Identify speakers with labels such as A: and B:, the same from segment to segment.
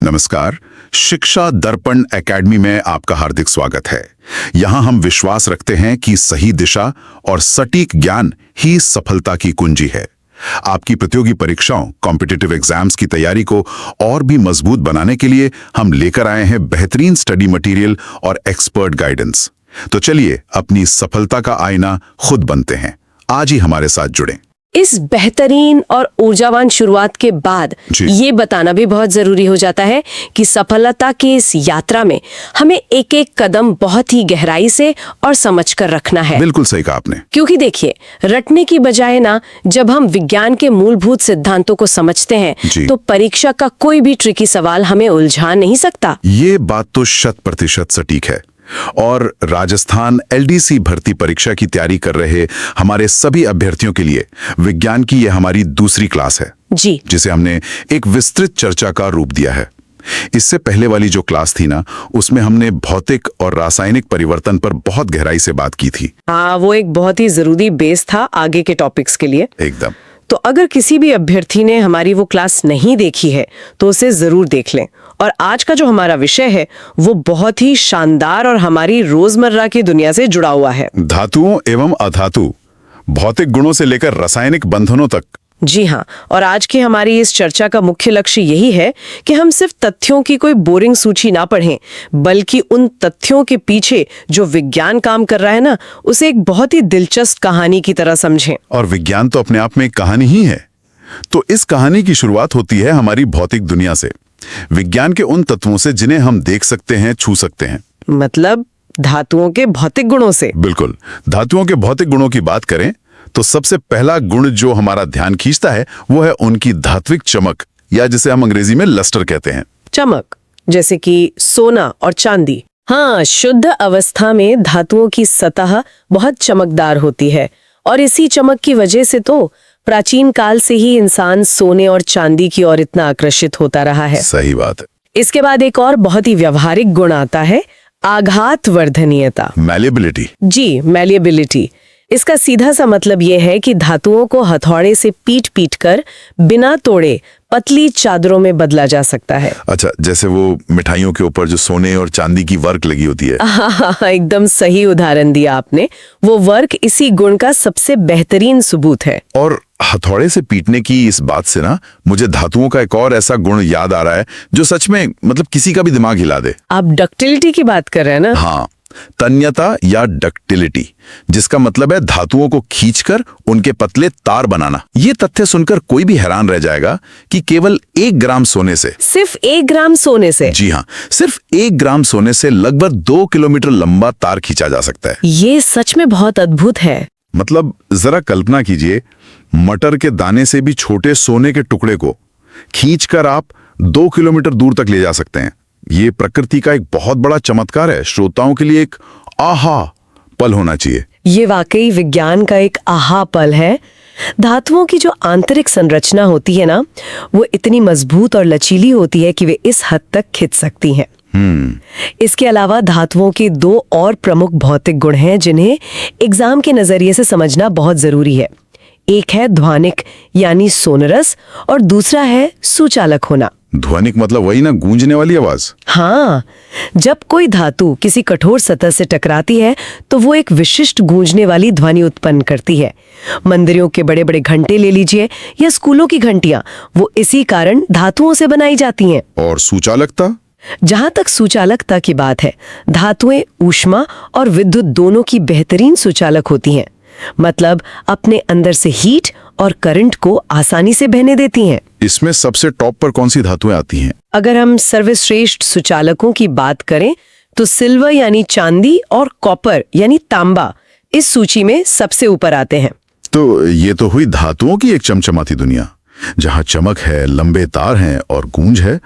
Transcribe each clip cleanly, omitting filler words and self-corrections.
A: नमस्कार। शिक्षा दर्पण एकेडमी में आपका हार्दिक स्वागत है। यहाँ हम विश्वास रखते हैं कि सही दिशा और सटीक ज्ञान ही सफलता की कुंजी है। आपकी प्रतियोगी परीक्षाओं, कॉम्पिटिटिव एग्जाम्स की तैयारी को और भी मजबूत बनाने के लिए हम लेकर आए हैं बेहतरीन स्टडी मटेरियल और एक्सपर्ट गाइडेंस। तो चलिए अपनी सफलता का आईना खुद बनते हैं। आज ही हमारे साथ जुड़ें।
B: इस बेहतरीन और ऊर्जावान शुरुआत के बाद ये बताना भी बहुत जरूरी हो जाता है कि सफलता की इस यात्रा में हमें एक एक कदम बहुत ही गहराई से और समझकर रखना है।
A: बिल्कुल सही कहा आपने।
B: क्योंकि देखिए, रटने की बजाय ना, जब हम विज्ञान के मूलभूत सिद्धांतों को समझते हैं तो परीक्षा का कोई भी ट्रिकी सवाल हमें उलझा नहीं सकता।
A: ये बात तो 100% सटीक है। और राजस्थान एलडीसी भर्ती परीक्षा की तैयारी कर रहे हमारे सभी अभ्यर्थियों के लिए विज्ञान की यह हमारी दूसरी क्लास है जी, जिसे हमने एक विस्तृत चर्चा का रूप दिया है। इससे पहले वाली जो क्लास थी ना, उसमें हमने भौतिक और रासायनिक परिवर्तन पर बहुत गहराई से बात की थी।
B: हाँ, वो एक बहुत ही जरूरी बेस था आगे के टॉपिक्स के लिए।
A: एकदम।
B: तो अगर किसी भी अभ्यर्थी ने हमारी वो क्लास नहीं देखी है तो उसे जरूर देख लें। और आज का जो हमारा विषय है वो बहुत ही शानदार और हमारी रोजमर्रा की दुनिया से जुड़ा हुआ है।
A: धातुओं एवं अधातु, भौतिक गुणों से लेकर रासायनिक बंधनों तक।
B: जी हाँ, और आज की हमारी इस चर्चा का मुख्य लक्ष्य यही है कि हम सिर्फ तथ्यों की कोई बोरिंग सूची ना पढ़ें, बल्कि उन तथ्यों के पीछे जो विज्ञान काम कर रहा है ना, उसे एक बहुत ही दिलचस्प कहानी की तरह समझें।
A: और विज्ञान तो अपने आप में एक कहानी ही है। तो इस कहानी की शुरुआत होती है हमारी भौतिक दुनिया से, विज्ञान के उन तत्वों से जिन्हें हम देख सकते हैं, छू सकते हैं।
B: मतलब धातुओं के भौतिक गुणों से।
A: बिल्कुल। धातुओं के भौतिक गुणों की बात करें तो सबसे पहला गुण जो हमारा ध्यान खींचता है वो है उनकी धात्विक चमक, या जिसे हम अंग्रेजी में लस्टर कहते हैं।
B: चमक, जैसे कि सोना और चांदी। हाँ, शुद्ध अवस्था में धातुओं की सतह बहुत चमकदार होती है और इसी चमक की वजह से तो प्राचीन काल से ही इंसान सोने और चांदी की ओर इतना आकर्षित होता रहा है।
A: सही बात है।
B: इसके बाद एक और बहुत ही व्यवहारिक गुण आता है, आघात वर्धनीयता।
A: मैलिएबिलिटी।
B: जी, मैलिएबिलिटी। इसका सीधा सा मतलब यह है कि धातुओं को हथौड़े से पीट कर बिना तोड़े पतली चादरों में बदला जा सकता है।
A: अच्छा, जैसे वो मिठाइयों के ऊपर जो सोने और चांदी की वर्क लगी होती है।
B: हाँ, एकदम सही उदाहरण दिया आपने। वो वर्क इसी गुण का सबसे बेहतरीन सबूत है।
A: और हथौड़े से पीटने की इस बात से ना, मुझे धातुओं का एक और ऐसा गुण याद आ रहा है जो सच में मतलब किसी का भी दिमाग हिला दे।
B: आप डक्टिलिटी की बात कर रहे हैं ना?
A: हाँ, तन्यता या डक्टिलिटी, जिसका मतलब है धातुओं को खींचकर उनके पतले तार बनाना। ये तथ्य सुनकर कोई भी हैरान रह जाएगा कि केवल 1 ग्राम सोने से,
B: सिर्फ 1 ग्राम सोने से?
A: जी हाँ, सिर्फ 1 ग्राम सोने से लगभग 2 किलोमीटर लंबा तार खींचा जा सकता है।
B: ये सच में बहुत अद्भुत है।
A: मतलब जरा कल्पना कीजिए, मटर के दाने से भी छोटे सोने के टुकड़े को खींचकर आप 2 किलोमीटर दूर तक ले जा सकते हैं। ये प्रकृति का एक बहुत बड़ा चमत्कार है। श्रोताओं के लिए एक आहा पल होना चाहिए।
B: ये वाकई विज्ञान का एक आहा पल है। धातुओं की जो आंतरिक संरचना होती है ना, वो इतनी मजबूत और लचीली होती है कि वे इस हद तक खिंच सकती हैं। इसके अलावा धातुओं के 2 और प्रमुख भौतिक गुण हैं जिन्हें एग्जाम के नजरिए से समझना बहुत जरूरी है। एक है ध्वनिक यानी सोनरस, और दूसरा है सुचालक होना।
A: ध्वनिक मतलब वही ना, गूंजने वाली आवाज।
B: हाँ, जब कोई धातु किसी कठोर सतह से टकराती है तो वो एक विशिष्ट गूंजने वाली ध्वनि उत्पन्न करती है। मंदिरों के बड़े बड़े घंटे ले लीजिए या स्कूलों की घंटियां, वो इसी कारण धातुओं से बनाई जाती हैं।
A: और सुचालकता?
B: जहां तक सुचालकता की बात है, धातुएं ऊष्मा और विद्युत दोनों की बेहतरीन सुचालक होती हैं। मतलब अपने अंदर से हीट और करंट को आसानी से बहने देती हैं।
A: इसमें सबसे टॉप पर कौन सी धातुएं आती हैं?
B: अगर हम सर्वश्रेष्ठ सुचालकों की बात करें तो सिल्वर यानी चांदी और कॉपर यानी तांबा इस सूची में सबसे ऊपर आते हैं।
A: तो ये तो हुई धातुओं की एक चमचमाती दुनिया, जहां चमक है, लंबे तार हैं और गूंज है।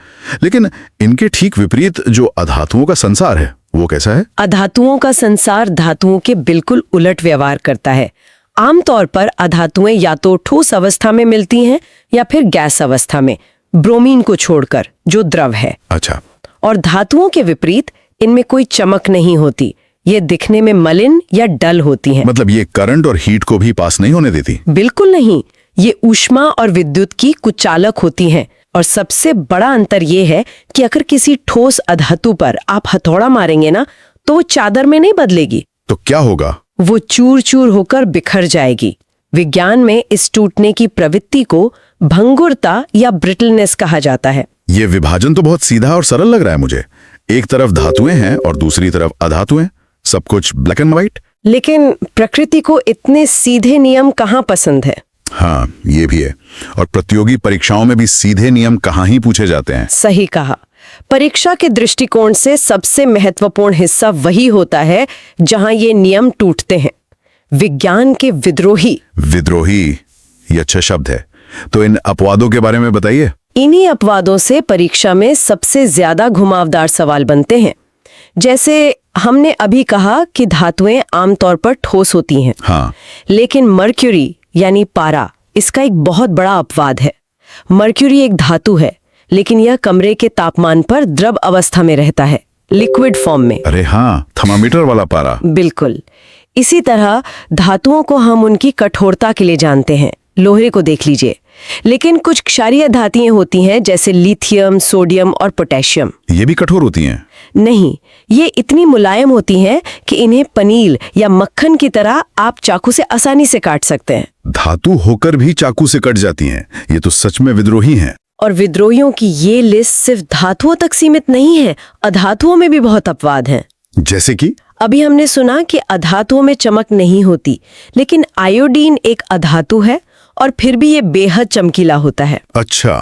A: लेकिन इनके ठीक विपरीत जो अधातुओं का संसार है, वो कैसा है?
B: अधातुओं का संसार धातुओं के बिल्कुल उलट व्यवहार करता है। आमतौर पर अधातुएं या तो ठोस अवस्था में मिलती हैं या फिर गैस अवस्था में, ब्रोमीन को छोड़कर जो द्रव है।
A: अच्छा।
B: और धातुओं के विपरीत इनमें कोई चमक नहीं होती। ये दिखने में मलिन या डल होती हैं।
A: मतलब ये करंट और हीट को भी पास नहीं होने देती?
B: बिल्कुल नहीं। ये ऊष्मा और विद्युत की कुचालक होती हैं। और सबसे बड़ा अंतर ये है कि अगर किसी ठोस अधातु पर आप हथौड़ा मारेंगे ना, तो वो चादर में नहीं बदलेगी,
A: तो क्या होगा?
B: वो चूर चूर होकर बिखर जाएगी। विज्ञान में इस टूटने की प्रवृत्ति को भंगुरता या ब्रिटलनेस कहा जाता है।
A: ये विभाजन तो बहुत सीधा और सरल लग रहा है मुझे। एक तरफ धातुएं हैं और दूसरी तरफ अधातुएं, सब कुछ ब्लैक एंड व्हाइट।
B: लेकिन प्रकृति को इतने सीधे नियम कहाँ पसंद है?
A: हाँ, ये भी है। और प्रतियोगी परीक्षाओं में भी सीधे नियम कहाँ ही पूछे जाते हैं।
B: सही कहा। परीक्षा के दृष्टिकोण से सबसे महत्वपूर्ण हिस्सा वही होता है जहां ये नियम टूटते हैं। विज्ञान के विद्रोही।
A: विद्रोही, ये अच्छा शब्द है। तो इन अपवादों के बारे में बताइए।
B: इन्हीं अपवादों से परीक्षा में सबसे ज्यादा घुमावदार सवाल बनते हैं। जैसे हमने अभी कहा कि धातुएं आमतौर पर ठोस होती हैं।
A: हाँ।
B: लेकिन मर्क्यूरी यानी पारा, इसका एक बहुत बड़ा अपवाद है। मर्क्यूरी एक धातु है, लेकिन यह कमरे के तापमान पर द्रव अवस्था में रहता है, लिक्विड फॉर्म में।
A: अरे हाँ, थर्मामीटर वाला पारा।
B: बिल्कुल। इसी तरह धातुओं को हम उनकी कठोरता के लिए जानते हैं। लोहे को देख लीजिए। लेकिन कुछ क्षारीय धातुएं होती हैं, जैसे लिथियम, सोडियम और पोटेशियम।
A: ये भी कठोर होती हैं?
B: नहीं, ये इतनी मुलायम होती हैं कि इन्हें पनीर या मक्खन की तरह आप चाकू से आसानी से काट सकते हैं।
A: धातु होकर भी चाकू से कट जाती हैं। ये तो सच में विद्रोही हैं।
B: और विद्रोहियों की ये लिस्ट सिर्फ धातुओं तक सीमित नहीं है, अधातुओं में भी बहुत अपवाद हैं।
A: जैसे कि?
B: अभी हमने सुना कि अधातुओं में चमक नहीं होती, लेकिन आयोडीन एक अधातु है और फिर भी ये बेहद चमकीला होता है।
A: अच्छा।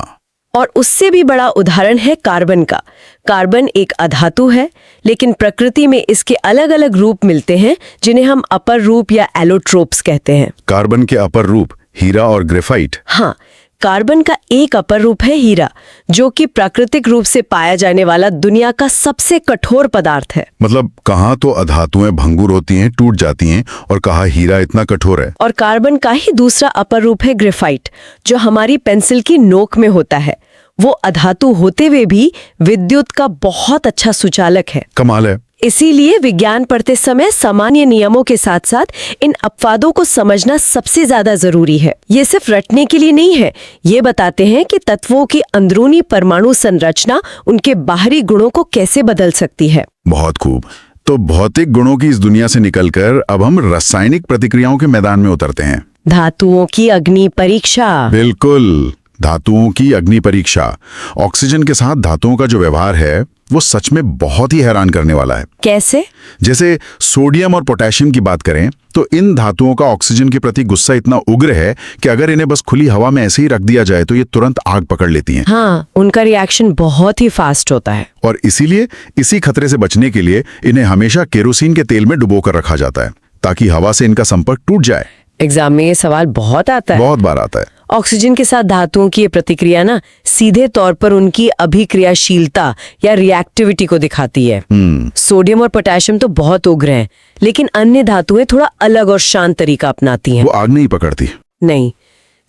B: और उससे भी बड़ा उदाहरण है कार्बन का। कार्बन एक अधातु है, लेकिन प्रकृति में इसके अलग अलग रूप मिलते हैं, जिन्हें हम अपर रूप या एलोट्रोप्स कहते हैं।
A: कार्बन के अपर रूप हीरा और ग्रेफाइट।
B: हाँ, कार्बन का एक अपर रूप है हीरा, जो कि प्राकृतिक रूप से पाया जाने वाला दुनिया का सबसे कठोर पदार्थ है।
A: मतलब कहाँ तो अधातुएं भंगुर होती हैं, टूट जाती हैं, और कहाँ हीरा इतना कठोर है।
B: और कार्बन का ही दूसरा अपर रूप है ग्रेफाइट, जो हमारी पेंसिल की नोक में होता है। वो अधातु होते हुए भी विद्युत का बहुत अच्छा सुचालक है।
A: कमाल है।
B: इसीलिए विज्ञान पढ़ते समय सामान्य नियमों के साथ साथ इन अपवादों को समझना सबसे ज्यादा जरूरी है। ये सिर्फ रटने के लिए नहीं है, ये बताते हैं कि तत्वों की अंदरूनी परमाणु संरचना उनके बाहरी गुणों को कैसे बदल सकती है।
A: बहुत खूब। तो भौतिक गुणों की इस दुनिया से निकलकर अब हम रासायनिक प्रतिक्रियाओं के मैदान में उतरते हैं।
B: धातुओं की अग्नि परीक्षा।
A: बिल्कुल, धातुओं की अग्नि परीक्षा। ऑक्सीजन के साथ धातुओं का जो व्यवहार है वो सच में बहुत ही हैरान करने वाला है।
B: कैसे?
A: जैसे सोडियम और पोटेशियम की बात करें तो इन धातुओं का ऑक्सीजन के प्रति गुस्सा इतना उग्र है कि अगर इन्हें बस खुली हवा में ऐसे ही रख दिया जाए तो ये तुरंत आग पकड़ लेती हैं।
B: हाँ, उनका रिएक्शन बहुत ही फास्ट होता है।
A: और इसीलिए इसी खतरे से बचने के लिए इन्हें हमेशा केरोसिन के तेल में डुबो कर रखा जाता है, ताकि हवा से इनका संपर्क टूट जाए।
B: एग्जाम में ये सवाल बहुत आता है।
A: बहुत बार आता है।
B: ऑक्सीजन के साथ धातुओं की ये प्रतिक्रिया ना सीधे तौर पर उनकी अभिक्रियाशीलता या रिएक्टिविटी को दिखाती है। सोडियम और पोटेशियम तो बहुत उग्र हैं, लेकिन अन्य धातुएं थोड़ा अलग और शांत तरीका अपनाती हैं।
A: वो आग नहीं पकड़ती।
B: नहीं,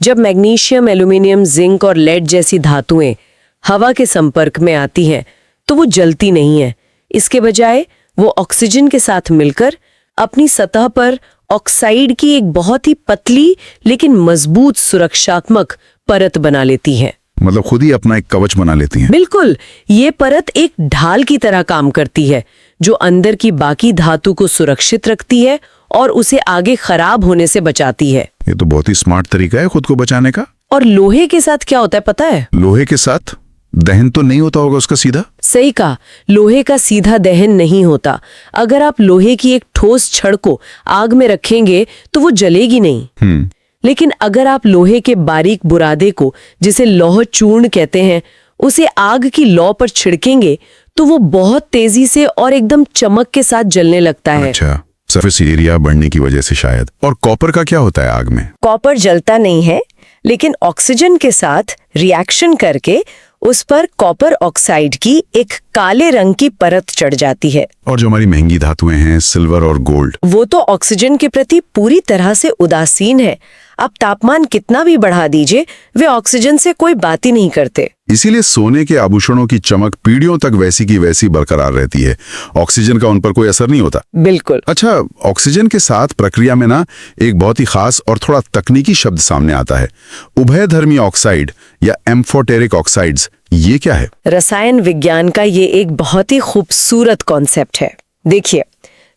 B: जब मैग्नीशियम, एल्यूमिनियम, जिंक और लेड जैसी धातुएं हवा के संपर्क में आती हैं तो वो जलती नहीं है। इसके बजाय वो ऑक्सीजन के साथ मिलकर अपनी सतह पर ऑक्साइड की एक बहुत ही पतली लेकिन मजबूत सुरक्षात्मक परत बना लेती हैं।
A: मतलब खुद ही अपना एक कवच बना लेती हैं।
B: बिल्कुल, ये परत एक ढाल की तरह काम करती है, जो अंदर की बाकी धातु को सुरक्षित रखती है और उसे आगे खराब होने से बचाती है।
A: ये तो बहुत ही स्मार्ट तरीका है खुद को बचाने का।
B: और लोहे के साथ क्या होता है पता है?
A: लोहे के साथ दहन तो नहीं होता होगा उसका सीधा?
B: सही कहा, लोहे का सीधा दहन नहीं होता। अगर आप लोहे की एक ठोस छड़ को आग में रखेंगे तो वो जलेगी नहीं। लेकिन अगर आप लोहे के बारीक बुरादे को, जिसे लौह चूर्ण कहते हैं, उसे आग की लौ पर छिड़केंगे तो वो बहुत तेजी से और एकदम चमक के साथ जलने लगता है।
A: अच्छा, सरफेस एरिया बढ़ने की वजह से शायद। और कॉपर का क्या होता है आग में?
B: कॉपर जलता नहीं है, लेकिन ऑक्सीजन के साथ रिएक्शन करके उस पर कॉपर ऑक्साइड की एक काले रंग की परत चढ़ जाती है।
A: और जो हमारी महंगी धातुएं हैं, सिल्वर और गोल्ड,
B: वो तो ऑक्सीजन के प्रति पूरी तरह से उदासीन है। अब तापमान कितना भी बढ़ा दीजिए, वे ऑक्सीजन से कोई बात ही नहीं करते।
A: इसीलिए सोने के आभूषणों की चमक पीढ़ियों तक वैसी की वैसी बरकरार रहती है। ऑक्सीजन का उन पर कोई असर नहीं होता।
B: बिल्कुल।
A: अच्छा, ऑक्सीजन के साथ प्रक्रिया में ना एक बहुत ही खास और थोड़ा तकनीकी शब्द सामने आता है, उभयधर्मी ऑक्साइड या एम्फोटेरिक ऑक्साइड्स। ये क्या है?
B: रसायन विज्ञान का ये एक बहुत ही खूबसूरत कॉन्सेप्ट है। देखिए,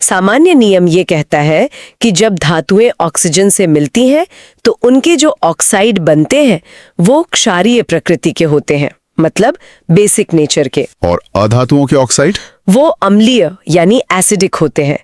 B: सामान्य नियम ये कहता है कि जब धातुएं ऑक्सीजन से मिलती हैं तो उनके जो ऑक्साइड बनते हैं वो क्षारीय प्रकृति के होते हैं, मतलब बेसिक नेचर के।
A: और अधातुओं के ऑक्साइड?
B: वो अम्लीय यानी एसिडिक होते हैं।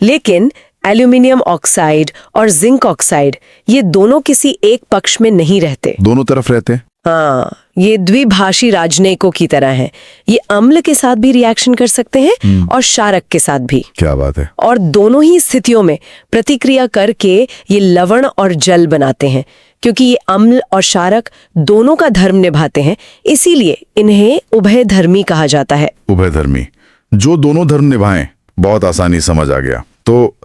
B: लेकिन एल्यूमिनियम ऑक्साइड और जिंक ऑक्साइड ये दोनों किसी एक पक्ष में नहीं रहते,
A: दोनों तरफ रहते हैं।
B: हाँ, ये द्विभाषी राजनयिकों की तरह हैं। ये अम्ल के साथ भी रिएक्शन कर सकते हैं और क्षारक के साथ भी।
A: क्या बात है।
B: और दोनों ही स्थितियों में प्रतिक्रिया करके ये लवण और जल बनाते हैं। क्योंकि ये अम्ल और क्षारक दोनों का धर्म निभाते हैं, इसीलिए इन्हें उभयधर्मी कहा जाता है।
A: उभयधर्मी, जो दोनों धर्म निभाएं। बहुत आसानी समझ आ गया। तो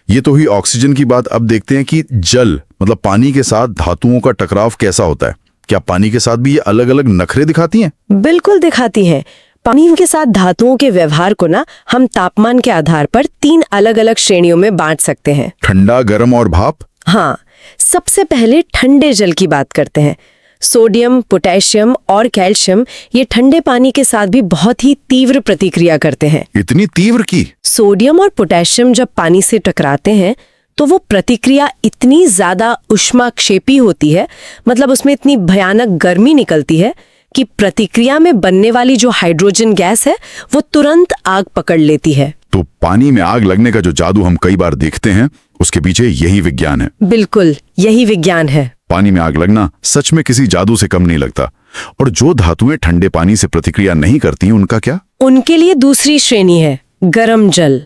A: ये तो हुई ऑक्सीजन की बात। अब देखते हैं कि जल मतलब पानी के साथ धातुओं का टकराव कैसा होता है। क्या पानी के साथ भी ये अलग अलग नखरे दिखाती हैं?
B: बिल्कुल दिखाती हैं। पानी के साथ धातुओं के व्यवहार को ना हम तापमान के आधार पर 3 अलग अलग श्रेणियों में बांट सकते हैं।
A: ठंडा, गर्म और भाप।
B: हाँ, सबसे पहले ठंडे जल की बात करते हैं। सोडियम, पोटेशियम और कैल्शियम ये ठंडे पानी के साथ भी बहुत ही तीव्र प्रतिक्रिया करते हैं।
A: इतनी तीव्र की?
B: सोडियम और पोटेशियम जब पानी से टकराते हैं तो वो प्रतिक्रिया इतनी ज्यादा ऊष्माक्षेपी होती है, मतलब उसमें इतनी भयानक गर्मी निकलती है कि प्रतिक्रिया में बनने वाली जो हाइड्रोजन गैस है वो तुरंत आग पकड़ लेती है।
A: तो पानी में आग लगने का जो जादू हम कई बार देखते हैं, उसके पीछे यही विज्ञान है।
B: बिल्कुल, यही विज्ञान है।
A: पानी में आग लगना सच में किसी जादू से कम नहीं लगता। और जो धातुएं ठंडे पानी से प्रतिक्रिया नहीं करती, उनका क्या?
B: उनके लिए दूसरी श्रेणी है, गर्म जल।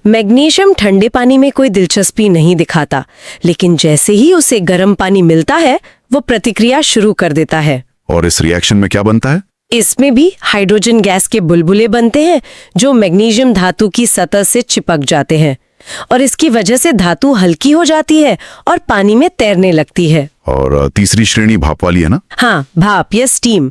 B: मैग्नीशियम ठंडे पानी में कोई दिलचस्पी नहीं दिखाता, लेकिन जैसे ही उसे गर्म पानी मिलता है वो प्रतिक्रिया शुरू कर देता है।
A: और इस रिएक्शन में क्या बनता है?
B: इसमें भी हाइड्रोजन गैस के बुलबुले बनते हैं जो मैग्नीशियम धातु की सतह से चिपक जाते हैं, और इसकी वजह से धातु हल्की हो जाती है और पानी में तैरने लगती है।
A: और तीसरी श्रेणी भाप वाली है ना?
B: हाँ, भाप या स्टीम।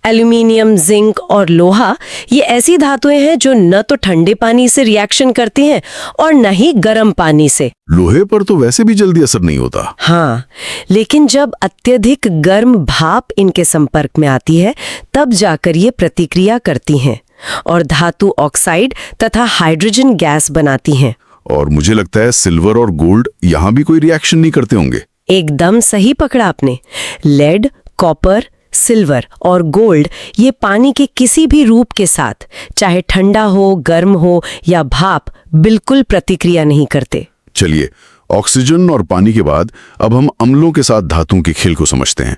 B: एल्यूमिनियम, जिंक और लोहा ये ऐसी धातुएं हैं जो न तो ठंडे पानी से रिएक्शन करती हैं और न ही गर्म पानी से।
A: लोहे पर तो वैसे भी जल्दी असर नहीं होता।
B: हाँ, लेकिन जब अत्यधिक गर्म भाप इनके संपर्क में आती है तब जाकर ये प्रतिक्रिया करती हैं और धातु ऑक्साइड तथा हाइड्रोजन गैस बनाती हैं।
A: और मुझे लगता है सिल्वर और गोल्ड यहाँ भी कोई रिएक्शन नहीं करते होंगे।
B: एकदम सही पकड़ा आपने। लेड, कॉपर, सिल्वर और गोल्ड ये पानी के किसी भी रूप के साथ, चाहे ठंडा हो, गर्म हो या भाप, बिल्कुल प्रतिक्रिया नहीं करते।
A: चलिए, ऑक्सीजन और पानी के बाद अब हम अम्लों के साथ धातुओं के खेल को समझते हैं।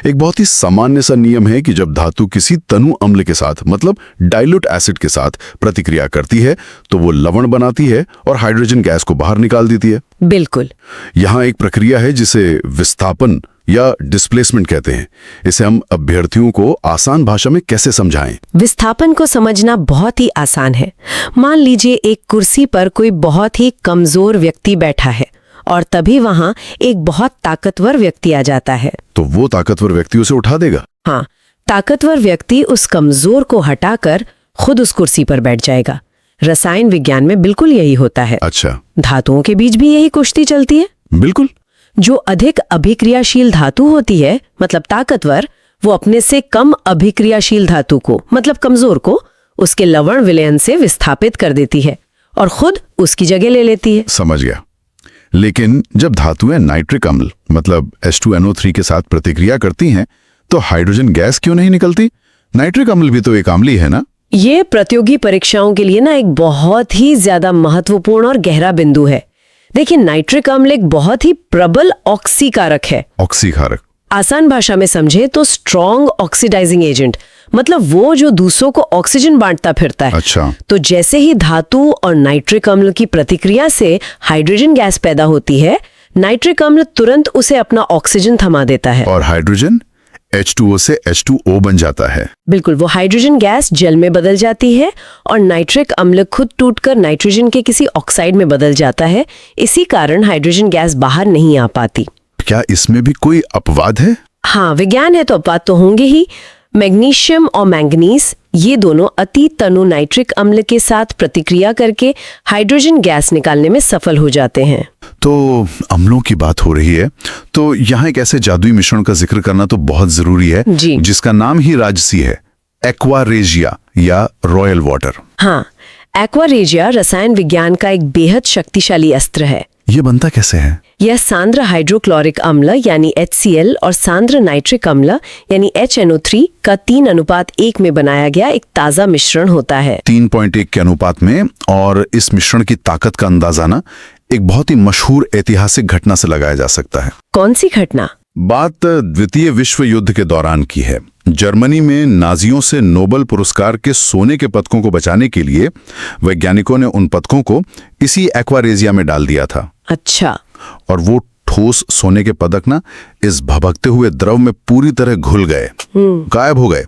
A: एक बहुत ही सामान्य सा नियम है कि जब धातु किसी तनु अम्ल के साथ मतलब डाइल्यूट एसिड के साथ प्रतिक्रिया करती है तो वो लवण बनाती है और हाइड्रोजन गैस को बाहर निकाल देती है।
B: बिल्कुल।
A: यहाँ एक प्रक्रिया है जिसे विस्थापन या डिस्प्लेसमेंट कहते हैं। इसे हम अभ्यर्थियों को आसान भाषा में कैसे समझाएं?
B: विस्थापन को समझना बहुत ही आसान है। मान लीजिए एक कुर्सी पर कोई बहुत ही कमजोर व्यक्ति बैठा है और तभी वहां एक बहुत ताकतवर व्यक्ति आ जाता है।
A: तो वो ताकतवर व्यक्ति उसे उठा देगा?
B: हाँ, ताकतवर व्यक्ति उस कमजोर को हटाकर खुद उस कुर्सी पर बैठ जाएगा। रसायन विज्ञान में बिल्कुल यही होता है।
A: अच्छा।
B: धातुओं के बीच भी यही कुश्ती चलती है।
A: बिल्कुल।
B: जो अधिक अभिक्रियाशील धातु होती है, मतलब ताकतवर, वो अपने से कम अभिक्रियाशील धातु को, मतलब कमजोर को, उसके लवण विलयन से विस्थापित कर देती है और खुद उसकी जगह ले लेती है।
A: समझ गया। लेकिन जब धातुएं नाइट्रिक अम्ल मतलब H2NO3 के साथ प्रतिक्रिया करती हैं तो हाइड्रोजन गैस क्यों नहीं निकलती? नाइट्रिक अम्ल भी तो एक अम्ल है ना?
B: ये प्रतियोगी परीक्षाओं के लिए ना एक बहुत ही ज्यादा महत्वपूर्ण और गहरा बिंदु है। देखिए, नाइट्रिक अम्ल एक बहुत ही प्रबल ऑक्सीकारक है।
A: ऑक्सीकारक?
B: आसान भाषा में समझे तो स्ट्रॉन्ग ऑक्सीडाइजिंग एजेंट, मतलब वो जो दूसरों को ऑक्सीजन बांटता फिरता है।
A: अच्छा।
B: तो जैसे ही धातु और नाइट्रिक अम्ल की प्रतिक्रिया से हाइड्रोजन गैस पैदा होती है, नाइट्रिक अम्ल तुरंत उसे अपना ऑक्सीजन थमा देता है
A: और हाइड्रोजन H2O से H2O बन जाता है।
B: बिल्कुल, वो हाइड्रोजन गैस जल में बदल जाती है और नाइट्रिक अम्ल खुद टूटकर नाइट्रोजन के किसी ऑक्साइड में बदल जाता है। इसी कारण हाइड्रोजन गैस बाहर नहीं आ पाती।
A: क्या इसमें भी कोई अपवाद है?
B: हाँ, विज्ञान है तो अपवाद तो होंगे ही। मैग्नीशियम और मैंगनीज ये दोनों अति तनु नाइट्रिक अम्ल के साथ प्रतिक्रिया करके हाइड्रोजन गैस निकालने में सफल हो जाते हैं।
A: तो अम्लों की बात हो रही है, तो यहाँ एक ऐसे जादुई मिश्रण का जिक्र करना तो बहुत जरूरी है
B: जी।
A: जिसका नाम ही राजसी है, एक्वारेजिया या रॉयल वाटर।
B: हाँ, एक्वारेजिया रसायन विज्ञान का एक बेहद शक्तिशाली अस्त्र है।
A: ये बनता कैसे है?
B: यह सांद्र हाइड्रोक्लोरिक अम्ल यानी HCl और सांद्र नाइट्रिक अम्ल यानी HNO3 का 3:1 में बनाया गया एक ताज़ा मिश्रण होता है।
A: 3.1 के अनुपात में। और इस मिश्रण की ताकत का अंदाजा ना एक बहुत ही मशहूर ऐतिहासिक घटना से लगाया जा सकता है।
B: कौन सी घटना?
A: बात द्वितीय विश्व युद्ध के दौरान की है। जर्मनी में नाजियों से नोबेल पुरस्कार के सोने के पदकों को बचाने के लिए वैज्ञानिकों ने उन पदकों को इसी एक्वारेजिया में डाल दिया था।
B: अच्छा।
A: और वो ठोस सोने के पदक ना इस भभकते हुए द्रव में पूरी तरह घुल गए, गायब हो गए।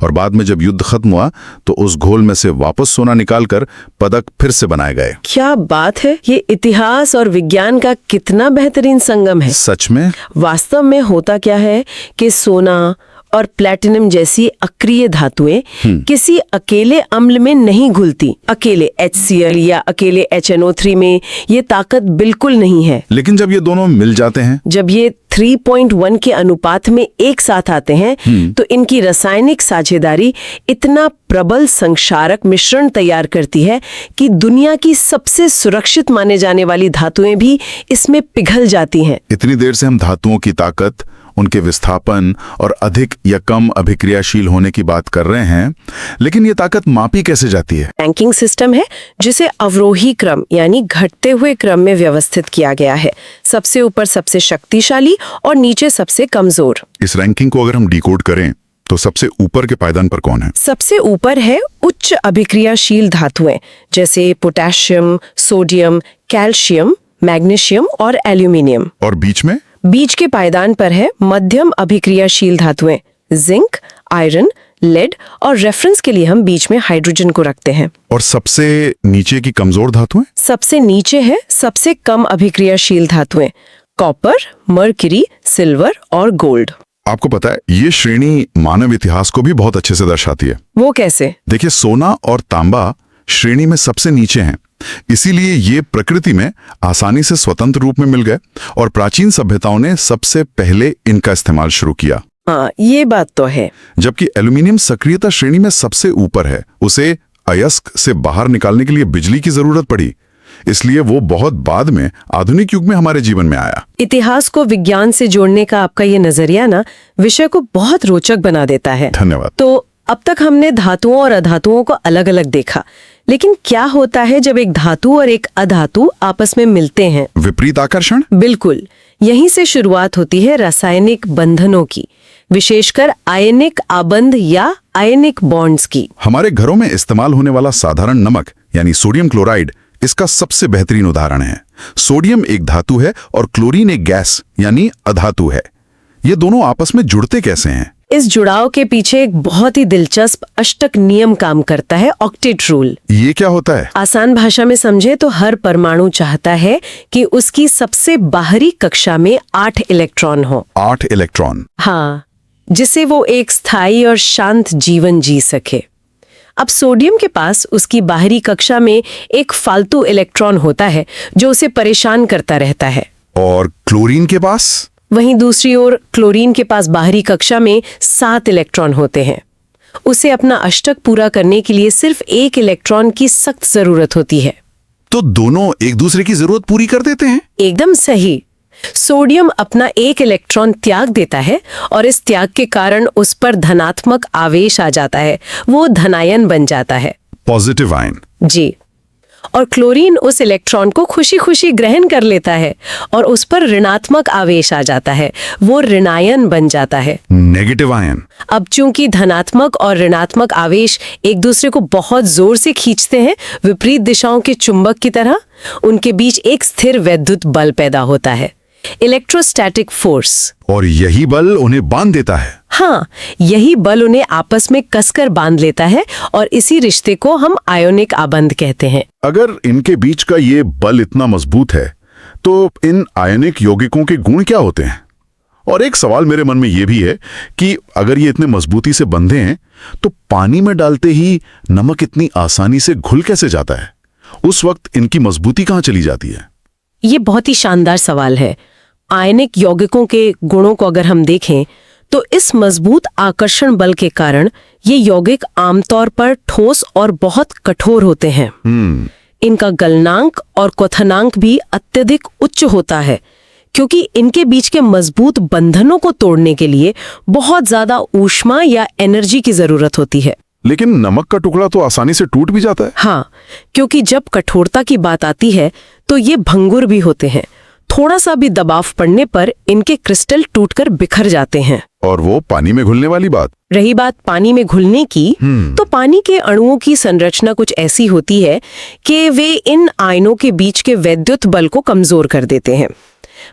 A: और बाद में जब युद्ध खत्म हुआ तो उस घोल में से वापस सोना निकालकर पदक फिर से बनाए गए।
B: क्या बात है! ये इतिहास और विज्ञान का कितना बेहतरीन संगम है।
A: सच में।
B: वास्तव में होता क्या है कि सोना और प्लैटिनम जैसी अक्रिय धातुएं किसी अकेले अम्ल में नहीं घुलती। अकेले HCl या अकेले HNO3 में ये ताकत बिल्कुल नहीं है।
A: लेकिन जब ये दोनों मिल जाते हैं,
B: जब ये 3.1 के अनुपात में एक साथ आते हैं तो इनकी रासायनिक साझेदारी इतना प्रबल संक्षारक मिश्रण तैयार करती है कि दुनिया की सबसे सुरक्षित माने जाने वाली धातुएं भी इसमें पिघल जाती हैं।
A: इतनी देर से हम धातुओं की ताकत, उनके विस्थापन और अधिक या कम अभिक्रियाशील होने की बात कर रहे हैं, लेकिन ये ताकत मापी कैसे जाती है?
B: रैंकिंग सिस्टम है जिसे अवरोही क्रम यानी घटते हुए क्रम में व्यवस्थित किया गया है। सबसे ऊपर सबसे शक्तिशाली और नीचे सबसे कमजोर।
A: इस रैंकिंग को अगर हम डिकोड करें तो सबसे ऊपर के पायदान पर कौन है?
B: सबसे ऊपर है उच्च अभिक्रियाशील धातुएं जैसे पोटेशियम, सोडियम, कैल्शियम, मैग्नीशियम और एल्यूमिनियम।
A: और बीच में?
B: बीच के पायदान पर है मध्यम अभिक्रियाशील धातुएं, जिंक, आयरन, लेड और रेफरेंस के लिए हम बीच में हाइड्रोजन को रखते हैं।
A: और सबसे नीचे की कमजोर धातुएं?
B: सबसे नीचे है सबसे कम अभिक्रियाशील धातुएं, कॉपर, मर्क्यूरी, सिल्वर और गोल्ड।
A: आपको पता है ये श्रेणी मानव इतिहास को भी बहुत अच्छे से दर्शाती है।
B: वो कैसे?
A: देखिए, सोना और तांबा श्रेणी में सबसे नीचे हैं, इसीलिए ये प्रकृति में आसानी से स्वतंत्र रूप में मिल गए और प्राचीन सभ्यताओं ने सबसे पहले इनका इस्तेमाल शुरू किया।
B: हाँ, ये बात तो है।
A: जबकि एल्यूमिनियम सक्रियता श्रेणी में सबसे ऊपर है। उसे अयस्क से बाहर निकालने के लिए बिजली की जरूरत पड़ी, इसलिए वो बहुत बाद में आधुनिक युग में हमारे जीवन में आया।
B: इतिहास को विज्ञान से जोड़ने का आपका ये नजरिया ना विषय को बहुत रोचक बना देता है।
A: धन्यवाद।
B: तो अब तक हमने धातुओं और अधातुओं को अलग अलग देखा, लेकिन क्या होता है जब एक धातु और एक अधातु आपस में मिलते हैं?
A: विपरीत आकर्षण।
B: बिल्कुल, यहीं से शुरुआत होती है रासायनिक बंधनों की, विशेषकर आयनिक आबंध या आयनिक बॉन्ड्स की।
A: हमारे घरों में इस्तेमाल होने वाला साधारण नमक यानी सोडियम क्लोराइड इसका सबसे बेहतरीन उदाहरण है। सोडियम एक धातु है और क्लोरीन एक गैस यानी अधातु है। ये दोनों आपस में जुड़ते कैसे हैं?
B: इस जुड़ाव के पीछे एक बहुत ही दिलचस्प अष्टक नियम काम करता है, ऑक्टेट रूल।
A: ये क्या होता है?
B: आसान भाषा में समझे तो हर परमाणु चाहता है कि उसकी सबसे बाहरी कक्षा में 8 इलेक्ट्रॉन हो।
A: 8 इलेक्ट्रॉन?
B: हाँ, जिससे वो एक स्थायी और शांत जीवन जी सके। अब सोडियम के पास उसकी बाहरी कक्षा में एक फालतू इलेक्ट्रॉन होता है जो उसे परेशान करता रहता है।
A: और क्लोरीन के पास?
B: वहीं दूसरी ओर क्लोरीन के पास बाहरी कक्षा में 7 इलेक्ट्रॉन होते हैं। उसे अपना अष्टक पूरा करने के लिए सिर्फ 1 इलेक्ट्रॉन की सख्त जरूरत होती है।
A: तो दोनों एक दूसरे की जरूरत पूरी कर देते हैं?
B: एकदम सही। सोडियम अपना 1 इलेक्ट्रॉन त्याग देता है और इस त्याग के कारण उस पर धनात्मक आवेश आ जाता है, वो धनायन बन जाता है,
A: पॉजिटिव आयन।
B: जी। और क्लोरीन उस इलेक्ट्रॉन को खुशी खुशी ग्रहण कर लेता है और उस पर ऋणात्मक आवेश आ जाता है, वो ऋणायन बन जाता है,
A: नेगेटिव आयन।
B: अब चूंकि धनात्मक और ऋणात्मक आवेश एक दूसरे को बहुत जोर से खींचते हैं, विपरीत दिशाओं के चुंबक की तरह, उनके बीच एक स्थिर वैद्युत बल पैदा होता है, इलेक्ट्रोस्टैटिक फोर्स।
A: और यही बल उन्हें बांध देता है।
B: हाँ, यही बल उन्हें आपस में कसकर बांध लेता है और इसी रिश्ते को हम आयोनिक आबंध कहते हैं।
A: अगर इनके बीच का ये बल इतना मजबूत है तो इन आयनिक यौगिकों के गुण क्या होते हैं? और एक सवाल मेरे मन में यह भी है कि अगर ये इतने मजबूती से बंधे हैं तो पानी में डालते ही नमक इतनी आसानी से घुल कैसे जाता है? उस वक्त इनकी मजबूती कहाँ चली जाती है?
B: ये बहुत ही शानदार सवाल है। आयनिक यौगिकों के गुणों को अगर हम देखें तो इस मजबूत आकर्षण बल के कारण ये यौगिक आमतौर पर ठोस और बहुत कठोर होते हैं। इनका गलनांक और क्वथनांक भी अत्यधिक उच्च होता है, क्योंकि इनके बीच के मजबूत बंधनों को तोड़ने के लिए बहुत ज्यादा ऊष्मा या एनर्जी की जरूरत होती है।
A: लेकिन नमक का टुकड़ा तो आसानी से टूट भी जाता है।
B: हाँ, क्योंकि जब कठोरता की बात आती है तो ये भंगुर भी होते हैं। थोड़ा सा भी दबाव पड़ने पर इनके क्रिस्टल टूटकर बिखर जाते हैं।
A: और वो पानी में घुलने वाली बात।
B: रही बात पानी में घुलने की, तो पानी के अणुओं की संरचना कुछ ऐसी होती है कि वे इन आयनों के बीच के वैद्युत बल को कमजोर कर देते हैं।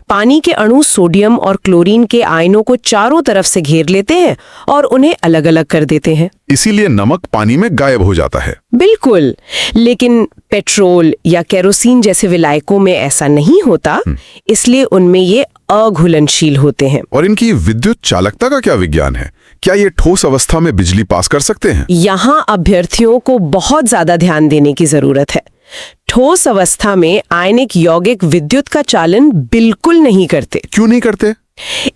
B: पानी के अणु सोडियम और क्लोरीन के आयनों को चारों तरफ से घेर लेते हैं और उन्हें अलग अलग कर देते हैं।
A: इसीलिए नमक पानी में गायब हो जाता है।
B: बिल्कुल, लेकिन पेट्रोल या केरोसिन जैसे विलायकों में ऐसा नहीं होता, इसलिए उनमें ये अघुलनशील होते हैं।
A: और इनकी विद्युत चालकता का क्या विज्ञान है? क्या ये ठोस अवस्था में बिजली पास कर सकते हैं?
B: यहाँ अभ्यर्थियों को बहुत ज्यादा ध्यान देने की जरूरत है। ठोस अवस्था में आयनिक यौगिक विद्युत का चालन बिल्कुल नहीं करते।
A: क्यों नहीं करते?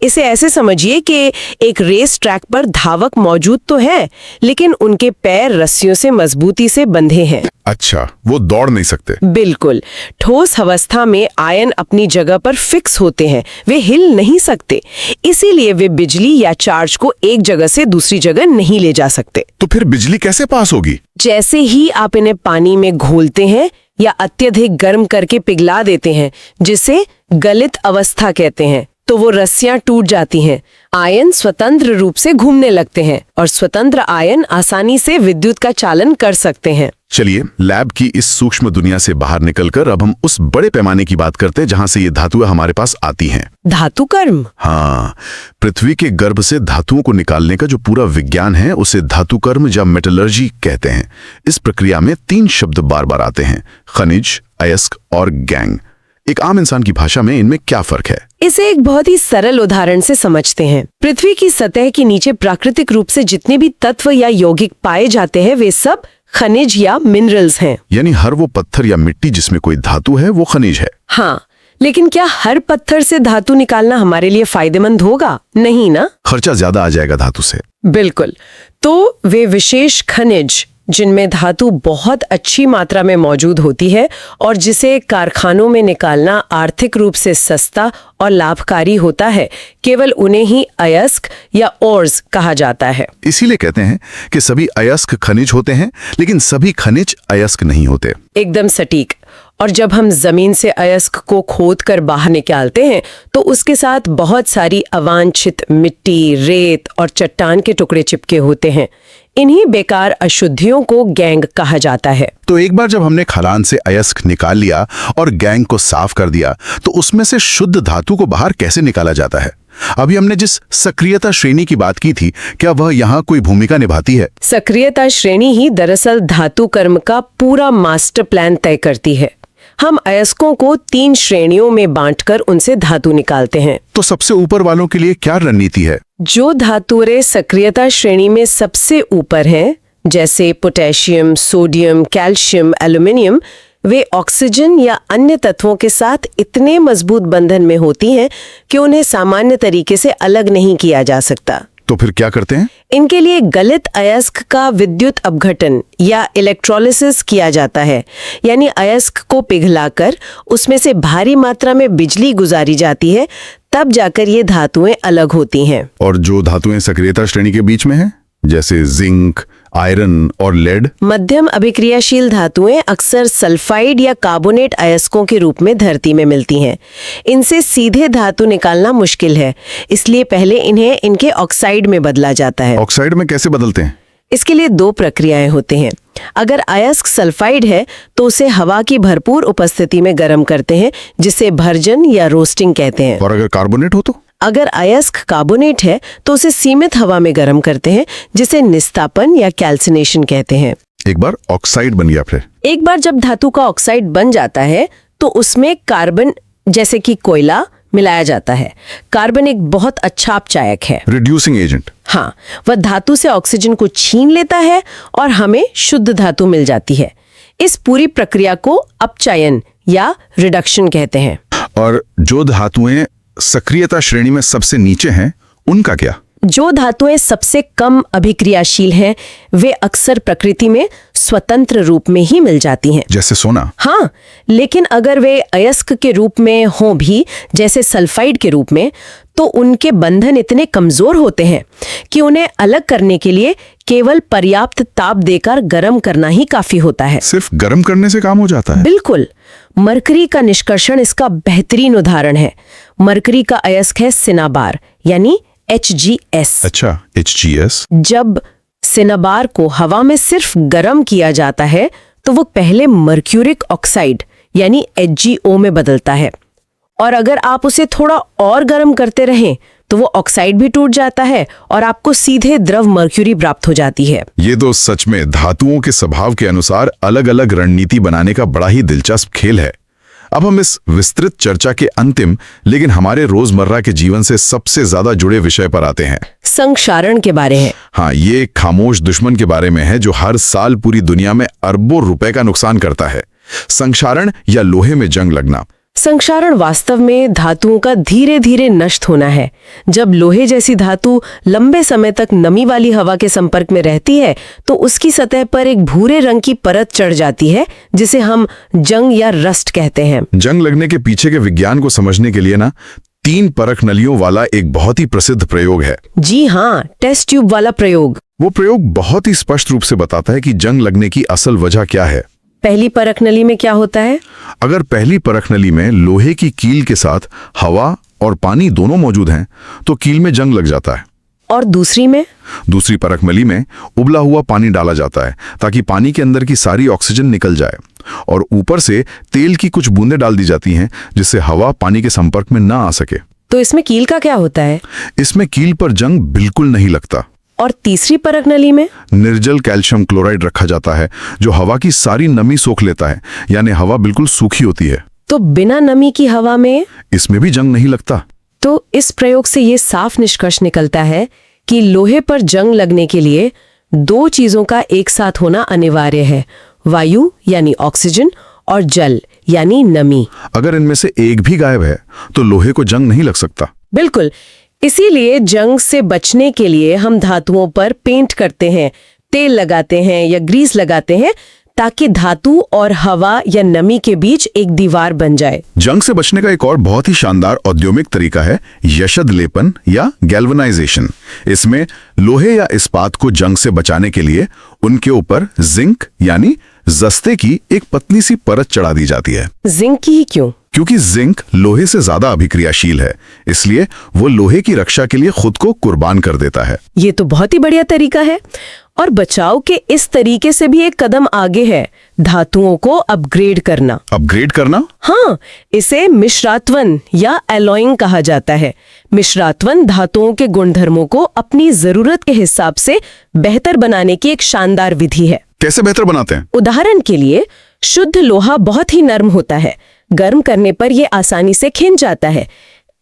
B: इसे ऐसे समझिए कि एक रेस ट्रैक पर धावक मौजूद तो है, लेकिन उनके पैर रस्सियों से मजबूती से बंधे हैं।
A: अच्छा, वो दौड़ नहीं सकते।
B: बिल्कुल। ठोस अवस्था में आयन अपनी जगह पर फिक्स होते हैं, वे हिल नहीं सकते। इसीलिए वे बिजली या चार्ज को एक जगह से दूसरी जगह नहीं ले जा सकते।
A: तो फिर बिजली कैसे पास होगी?
B: जैसे ही आप इन्हें पानी में घोलते हैं या अत्यधिक गर्म करके पिघला देते हैं, जिसे गलित अवस्था कहते हैं, तो वो रस्सियां टूट जाती हैं। आयन स्वतंत्र रूप से घूमने लगते हैं और स्वतंत्र आयन आसानी से विद्युत का चालन कर सकते हैं।
A: चलिए, लैब की इस सूक्ष्म दुनिया से बाहर निकलकर अब हम उस बड़े पैमाने की बात करते हैं जहां से ये धातुएं हमारे पास आती हैं।
B: धातु कर्म।
A: हाँ, पृथ्वी के गर्भ से धातुओं को निकालने का जो पूरा विज्ञान है उसे धातु कर्म या मेटलर्जी कहते हैं। इस प्रक्रिया में 3 शब्द बार बार आते हैं: खनिज, अयस्क और गैंग। एक आम इंसान की भाषा में इनमें क्या फर्क है?
B: इसे एक बहुत ही सरल उदाहरण से समझते हैं। पृथ्वी की सतह के नीचे प्राकृतिक रूप से जितने भी तत्व या यौगिक पाए जाते हैं वे सब खनिज या मिनरल्स हैं।
A: यानी हर वो पत्थर या मिट्टी जिसमें कोई धातु है वो खनिज है।
B: हाँ, लेकिन क्या हर पत्थर से धातु निकालना हमारे लिए फायदेमंद होगा? नहीं ना।
A: खर्चा ज्यादा आ जाएगा धातु से।
B: बिल्कुल। तो वे विशेष खनिज जिनमें धातु बहुत अच्छी मात्रा में मौजूद होती है और जिसे कारखानों में निकालना आर्थिक रूप से सस्ता और लाभकारी होता है, केवल उन्हें ही अयस्क या ओर्स कहा जाता है।
A: इसीलिए कहते हैं कि सभी अयस्क खनिज होते हैं, लेकिन सभी खनिज अयस्क नहीं होते।
B: एकदम सटीक। और जब हम जमीन से अयस्क को खोद कर बाहर निकालते हैं तो उसके साथ बहुत सारी अवांछित मिट्टी, रेत और चट्टान के टुकड़े चिपके होते हैं। इन्हीं बेकार अशुद्धियों को गैंग कहा जाता है।
A: तो एक बार जब हमने खदान से अयस्क निकाल लिया और गैंग को साफ कर दिया, तो उसमें से शुद्ध धातु को बाहर कैसे निकाला जाता है? अभी हमने जिस सक्रियता श्रेणी की बात की थी, क्या वह यहाँ कोई भूमिका निभाती है?
B: सक्रियता श्रेणी ही दरअसल धातु कर्म का पूरा मास्टर प्लान तय करती है। हम अयस्कों को 3 श्रेणियों में बांटकर उनसे धातु निकालते हैं।
A: तो सबसे ऊपर वालों के लिए क्या रणनीति है?
B: जो धातुएं सक्रियता श्रेणी में सबसे ऊपर हैं, जैसे पोटेशियम, सोडियम, कैल्शियम, एल्यूमिनियम, वे ऑक्सीजन या अन्य तत्वों के साथ इतने मजबूत बंधन में होती हैं कि उन्हें सामान्य तरीके से अलग नहीं किया जा सकता।
A: तो फिर क्या करते हैं?
B: इनके लिए गलित अयस्क का विद्युत अपघटन या इलेक्ट्रोलिसिस किया जाता है, यानी अयस्क को पिघलाकर उसमें से भारी मात्रा में बिजली गुजारी जाती है, तब जाकर ये धातुएं अलग होती हैं।
A: और जो धातुएं सक्रियता श्रेणी के बीच में हैं, जैसे जिंक, आयरन और लेड,
B: मध्यम अभिक्रियाशील धातुएं अक्सर सल्फाइड या कार्बोनेट अयस्कों के रूप में धरती में मिलती हैं। इनसे सीधे धातु निकालना मुश्किल है, इसलिए पहले इन्हें इनके ऑक्साइड में बदला जाता है।
A: ऑक्साइड में कैसे बदलते हैं?
B: इसके लिए 2 प्रक्रियाएं होती हैं। अगर अयस्क सल्फाइड है तो उसे हवा की भरपूर उपस्थिति में गर्म करते हैं, जिसे भर्जन या रोस्टिंग कहते हैं।
A: और अगर कार्बोनेट हो तो?
B: अगर अयस्क कार्बोनेट है तो उसे सीमित हवा में गर्म करते हैं, जिसे निस्तापन या कैल्सिनेशन कहते हैं।
A: एक बार ऑक्साइड बन गया फिर?
B: एक बार जब धातु का ऑक्साइड बन जाता है तो उसमें कार्बन जैसे कि कोयला मिलाया जाता है। कार्बन एक बहुत अच्छा अपचायक है।
A: Reducing agent.
B: हाँ, वह धातु से ऑक्सीजन को छीन लेता है और हमें शुद्ध धातु मिल जाती है। इस पूरी प्रक्रिया को अपचयन या रिडक्शन कहते हैं।
A: और जो धातुएं सक्रियता श्रेणी में सबसे नीचे हैं, उनका क्या?
B: जो धातुएं सबसे कम अभिक्रियाशील हैं, वे अक्सर प्रकृति में स्वतंत्र रूप में ही मिल जाती हैं।
A: जैसे सोना।
B: हाँ, लेकिन अगर वे अयस्क के रूप में हों भी, जैसे सल्फाइड के रूप में, तो उनके बंधन इतने कमजोर होते हैं कि उन्हें अलग करने के लिए केवल पर्याप्त ताप देकर गर्म करना ही काफी होता है।
A: सिर्फ गर्म करने से काम हो जाता है?
B: बिल्कुल। मरकरी का निष्कर्षण इसका बेहतरीन उदाहरण है। मरकरी का अयस्क है सिनाबार, यानी HgS।
A: अच्छा, HgS।
B: जब सिनाबार को हवा में सिर्फ गर्म किया जाता है तो वो पहले मर्क्यूरिक ऑक्साइड यानी HgO में बदलता है, और अगर आप उसे थोड़ा और गर्म करते रहें तो वो ऑक्साइड भी टूट जाता है और आपको सीधे द्रव मर्क्यूरी प्राप्त हो जाती है।
A: ये तो सच में धातुओं के स्वभाव के अनुसार अलग-अलग रणनीति बनाने का बड़ा ही दिलचस्प खेल है। अब हम इस विस्तृत चर्चा के अंतिम लेकिन हमारे रोजमर्रा के जीवन से सबसे ज्यादा जुड़े विषय पर आते हैं।
B: संक्षारण के बारे है।
A: हाँ, ये एक खामोश दुश्मन के बारे में है जो हर साल पूरी दुनिया में अरबों रुपए का नुकसान करता है। संक्षारण या लोहे में जंग लगना।
B: संक्षारण वास्तव में धातुओं का धीरे धीरे नष्ट होना है। जब लोहे जैसी धातु लंबे समय तक नमी वाली हवा के संपर्क में रहती है तो उसकी सतह पर एक भूरे रंग की परत चढ़ जाती है, जिसे हम जंग या रस्ट कहते हैं।
A: जंग लगने के पीछे के विज्ञान को समझने के लिए ना 3 परख नलियों वाला एक बहुत ही प्रसिद्ध प्रयोग है।
B: जी हाँ, टेस्ट ट्यूब वाला प्रयोग।
A: वो प्रयोग बहुत ही स्पष्ट रूप से बताता है कि जंग लगने की असल वजह क्या है।
B: पहली परख नली में क्या होता है?
A: अगर पहली परख नली में लोहे की कील के साथ हवा और पानी दोनों मौजूद हैं, तो कील में जंग लग जाता है।
B: और दूसरी में?
A: दूसरी परख नली में उबला हुआ पानी डाला जाता है ताकि पानी के अंदर की सारी ऑक्सीजन निकल जाए, और ऊपर से तेल की कुछ बूंदें डाल दी जाती हैं जिससे हवा पानी के संपर्क में ना आ सके।
B: तो इसमें कील का क्या होता है?
A: इसमें कील पर जंग बिल्कुल नहीं लगता।
B: और तीसरी परख नली में?
A: निर्जल कैल्शियम क्लोराइड रखा जाता है जो हवा की सारी नमी सोख लेता है, यानी हवा बिल्कुल सूखी होती है।
B: तो बिना नमी की हवा में?
A: इसमें भी जंग नहीं लगता।
B: तो इस प्रयोग से ये साफ निष्कर्ष निकलता है कि लोहे पर जंग लगने के लिए 2 चीजों का एक साथ होना अनिवार्य है, वायु यानी ऑक्सीजन और जल यानी नमी।
A: अगर इनमें से एक भी गायब है तो लोहे को जंग नहीं लग सकता।
B: बिल्कुल। इसीलिए जंग से बचने के लिए हम धातुओं पर पेंट करते हैं, तेल लगाते हैं या ग्रीस लगाते हैं, ताकि धातु और हवा या नमी के बीच एक दीवार बन जाए।
A: जंग से बचने का एक और बहुत ही शानदार औद्योगिक तरीका है यशद लेपन या गैल्वनाइजेशन। इसमें लोहे या इस्पात को जंग से बचाने के लिए उनके ऊपर जिंक यानी जस्ते की एक पतली सी परत चढ़ा दी जाती है।
B: जिंक की ही क्यों?
A: क्योंकि जिंक लोहे से ज्यादा अभिक्रियाशील है, इसलिए वो लोहे की रक्षा के लिए खुद को कुर्बान कर देता है।
B: ये तो बहुत ही बढ़िया तरीका है। और बचाव के इस तरीके से भी एक कदम आगे है, धातुओं को अपग्रेड करना।
A: अपग्रेड करना?
B: हाँ, इसे मिश्रात्वन या एलॉइंग कहा जाता है। मिश्रात्वन धातुओं के गुणधर्मों को अपनी जरूरत के हिसाब से बेहतर बनाने की एक शानदार विधि है।
A: कैसे बेहतर बनाते हैं?
B: उदाहरण के लिए, शुद्ध लोहा बहुत ही नर्म होता है, गर्म करने पर यह आसानी से खिंच जाता है।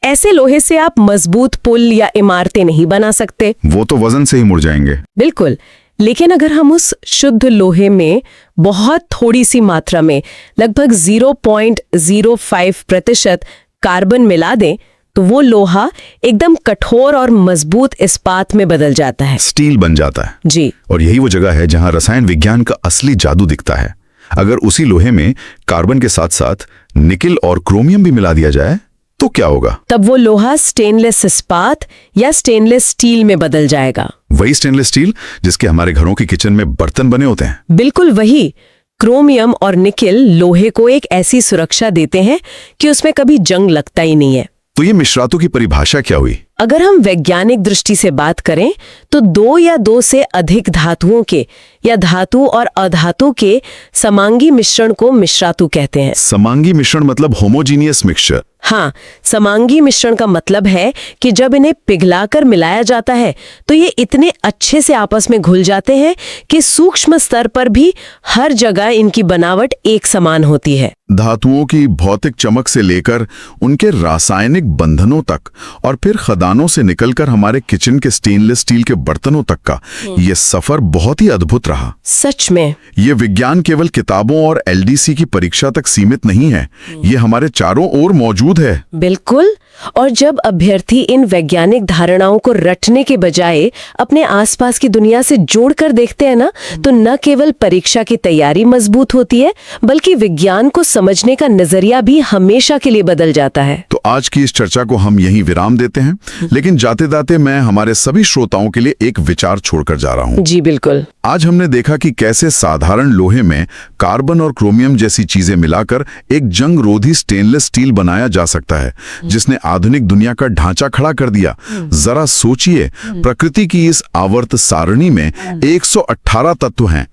B: ऐसे लोहे से आप मजबूत पुल या इमारतें नहीं बना सकते,
A: वो तो वजन से ही मुड़ जाएंगे।
B: बिल्कुल। लेकिन अगर हम उस शुद्ध लोहे में बहुत थोड़ी सी मात्रा में लगभग 0.05% कार्बन मिला दें तो वो लोहा एकदम कठोर और मजबूत इस्पात में बदल जाता है,
A: स्टील बन जाता है।
B: जी।
A: और यही वो जगह है जहां रसायन विज्ञान का असली जादू दिखता है। अगर उसी लोहे में कार्बन के साथ साथ निकिल और क्रोमियम भी मिला दिया जाए तो क्या होगा?
B: तब वो लोहा स्टेनलेस इस्पात या स्टेनलेस स्टील में बदल जाएगा।
A: वही स्टेनलेस स्टील जिसके हमारे घरों के किचन में बर्तन बने होते हैं।
B: बिल्कुल वही। क्रोमियम और निकिल लोहे को एक ऐसी सुरक्षा देते हैं कि उसमें कभी जंग लगता ही नहीं है।
A: तो ये मिश्रातों की परिभाषा क्या हुई?
B: अगर हम वैज्ञानिक दृष्टि से बात करें तो 2 या 2 से अधिक धातुओं के या धातु और अधातु के समांगी मिश्रण को मिश्रातु कहते हैं।
A: समांगी मिश्रण मतलब होमोजीनियस मिक्सचर।
B: हाँ, समांगी मिश्रण का मतलब है कि जब इन्हें पिघलाकर मिलाया जाता है तो ये इतने अच्छे से आपस में घुल जाते हैं कि सूक्ष्म स्तर पर भी हर जगह इनकी बनावट एक समान होती है।
A: धातुओं की भौतिक चमक से लेकर उनके रासायनिक बंधनों तक और फिर खदानों से निकलकर हमारे किचन के स्टेनलेस स्टील के बर्तनों तक का ये सफर बहुत ही अद्भुत रहा।
B: सच में
A: ये विज्ञान केवल किताबों और एलडीसी की परीक्षा तक सीमित नहीं है, ये हमारे चारों ओर मौजूद है।
B: बिल्कुल। और जब अभ्यर्थी इन वैज्ञानिक धारणाओं को रटने के बजाय अपने आसपास की दुनिया से जोड़कर देखते हैं ना, तो न केवल परीक्षा की तैयारी मजबूत होती है बल्कि विज्ञान को समझने का नजरिया भी हमेशा के लिए बदल जाता है।
A: तो आज की इस चर्चा को हम यहीं विराम देते हैं, लेकिन जाते जाते मैं हमारे सभी श्रोताओं के लिए एक विचार छोड़कर जा रहा हूँ।
B: जी बिल्कुल।
A: आज हमने देखा कि कैसे साधारण लोहे में कार्बन और क्रोमियम जैसी चीजें मिलाकर एक जंगरोधी स्टेनलेस स्टील बनाया जा सकता है, जिसने आधुनिक दुनिया का ढांचा खड़ा कर दिया। जरा सोचिए, प्रकृति की इस आवर्त सारणी में 118 तत्व हैं।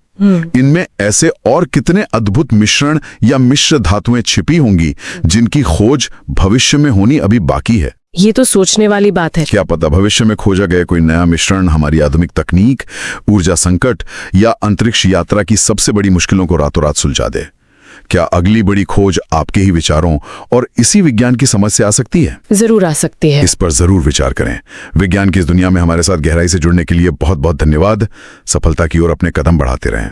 A: इनमें ऐसे और कितने अद्भुत मिश्रण या मिश्र धातुएं छिपी होंगी जिनकी खोज भविष्य में होनी अभी बाकी है।
B: ये तो सोचने वाली बात है।
A: क्या पता भविष्य में खोजा गया कोई नया मिश्रण हमारी आधुनिक तकनीक, ऊर्जा संकट या अंतरिक्ष यात्रा की सबसे बड़ी मुश्किलों को रातों रात सुलझा दे। क्या अगली बड़ी खोज आपके ही विचारों और इसी विज्ञान की समझ से आ सकती है?
B: जरूर आ सकती है।
A: इस पर जरूर विचार करें। विज्ञान की इस दुनिया में हमारे साथ गहराई से जुड़ने के लिए बहुत बहुत धन्यवाद। सफलता की ओर अपने कदम बढ़ाते रहें।